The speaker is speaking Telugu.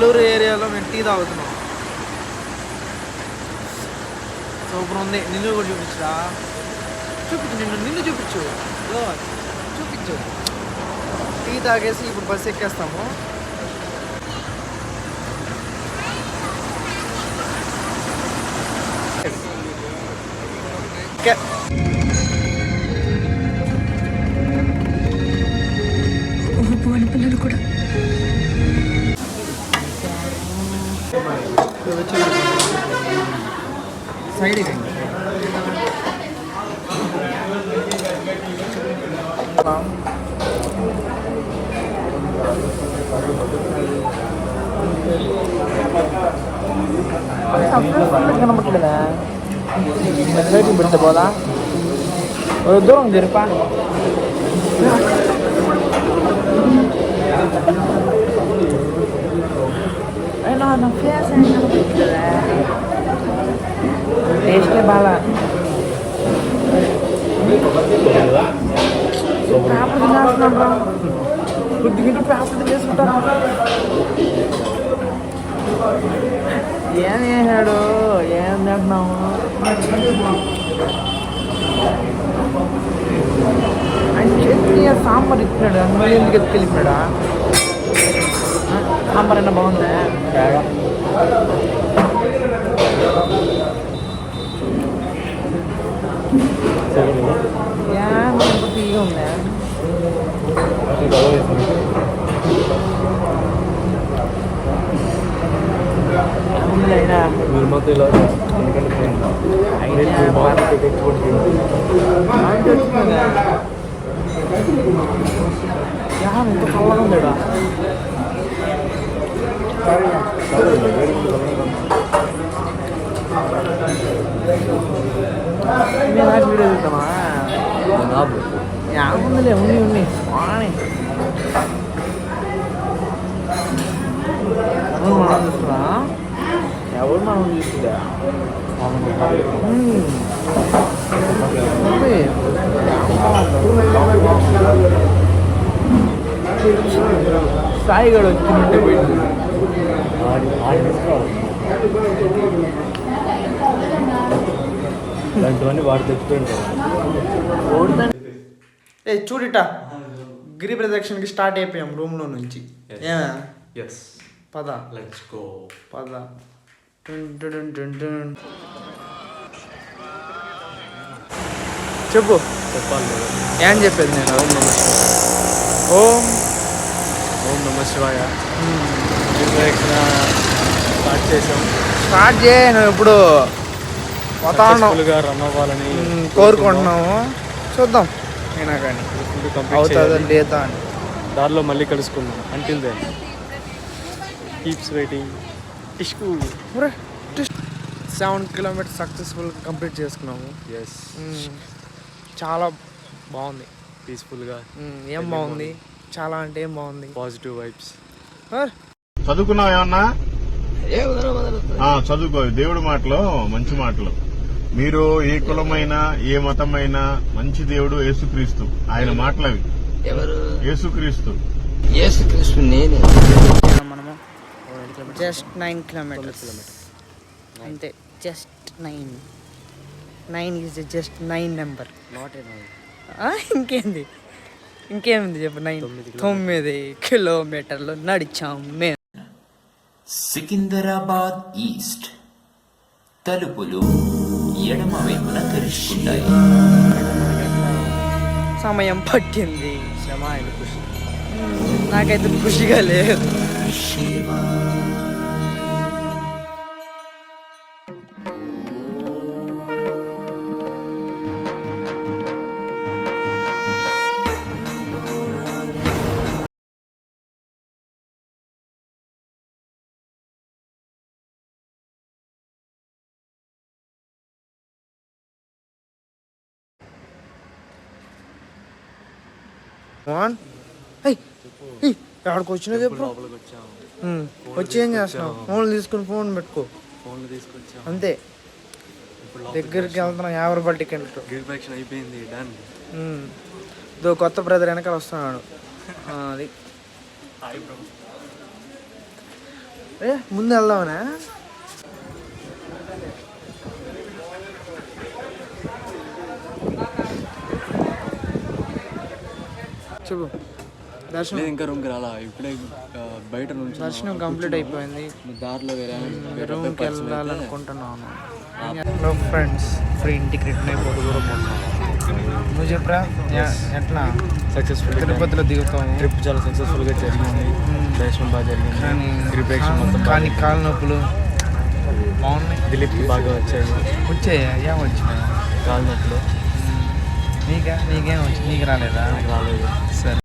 అల్లూరు ఏరియాలో మేము టీ తాగుతున్నాం. సూపర్ ఉంది. నిన్ను కూడా చూపించరా? చూపించు, నిన్ను చూపించు, చూపించు. టీ తాగేసి ఇప్పుడు బస్సు ఎక్కేస్తాము. పిల్లలు కూడా సైడ్ కనపట్లేదా? సైడ్కి పెడితే పోదా? దూరం జరిపా. అయినా నా ఫేస్ కనపట్లేదా? టేస్టే బాగా. పేపర్ తినేస్తున్నాం రా. కొద్దిగా పేపర్ తినేసుకుంటా. ఏం చేశాడు? ఏం తింటున్నాము? ఆయన చట్నీ సాంబార్ ఇచ్చినాడు. అందులో ఎందుకు ఎత్తుకెళ్ళిపోయాడా? సాంబార్ అయినా బాగుందా? తీగా ఉందా? ఎంత చల్లగా ఉందా? వీడియో చూద్దామా? ఏముందిలే, ఉన్ని వాణి మనం చూస్తున్నా. ఎవరు మనం చూస్తుందా? సాయిగడు వచ్చినట్టే పోయింది. ఇలాంటివన్నీ వాడు తెచ్చిపోయింటారు. ఏ చూడిట, గిరి ప్రదక్షిణకి స్టార్ట్ అయిపోయాం రూమ్లో నుంచి. పద, లెట్స్ గో. పద. చెప్పు. చెప్పాలి. ఏం చెప్పేది నేను? ఓం నమ శివాయ. గిరి ప్రదక్షిణ స్టార్ట్ చేసాం. స్టార్ట్ చేయను ఇప్పుడు. సక్సెస్ఫుల్గా రన్ అవ్వాలని కోరుకుంటున్నాము. చూద్దాం అయినా కానీ అవుతుందా లేదా అని. దారిలో మళ్ళీ కలుసుకుందాం. Until then keeps waiting. 7 kilometres సక్సెస్ఫుల్గా కంప్లీట్ చేసుకున్నాము. ఎస్, చాలా బాగుంది. పీస్ఫుల్గా. ఏం బాగుంది? చాలా అంటే ఏం బాగుంది? Positive vibes. చదువుకున్నావు ఏమన్నా? చదువుకో. దేవుడి మాటలు, మంచి మాటలు. మీరు ఏ కులమైనా ఏ మతమైనా మంచి దేవుడు యేసుక్రీస్తు. ఆయన మాటలు అవి. ఎవరు? యేసుక్రీస్తు. నేనే. మనము జస్ట్ 9 కిలోమీటర్స్ అంతే. Just 9 is just 9 number. ఇంకేముంది చెప్పు? 9 కిలోమీటర్లు నడిచాం మేము. సికింద్రాబాద్ ఈస్ట్ తలుపులు ఎడమ వైపున తెరుచుకుంటాయి. సమయం పట్టింది. నాకైతే ఖుషిగా లేదు. ఎక్కడికి వచ్చినా చెప్పు. వచ్చి ఏం చేస్తున్నావు? ఫోన్లు తీసుకుని ఫోన్ పెట్టుకో. అంతే. దగ్గరికి వెళ్తున్నాం. 50 రూపాయలు టికెట్. అయిపోయింది. కొత్త బ్రదర్ వెనకాల వస్తున్నాడు. అది ముందు వెళ్దామనా? చెప్పు. దర్శనం ఇంకా రూమ్కి రాలా, ఇప్పుడే బయట నుంచి దర్శనం కంప్లీట్ అయిపోయింది. దారిలో వేరే రూమ్కి వెళ్ళాలనుకుంటున్నాను. హలో ఫ్రెండ్స్, ఫ్రీ ఇంటికి రిటర్న్ అయిపోతున్నాను. నువ్వు చెప్పరా ఎట్లా సక్సెస్ఫుల్ తిరుపతిలో దిగుతాము? ట్రిప్ చాలా సక్సెస్ఫుల్గా జరిగింది, దర్శనం బాగా జరిగింది, ప్రిపరేషన్ మొత్తం కానీ కాలు నొప్పులు బాగున్నాయి. దిలీప్కి బాగా వచ్చాయా? ఏం వచ్చినాయి కాలు నొప్పులు. నీకేం వచ్చి నీకు రాలేదా? రాలేదు. సరే.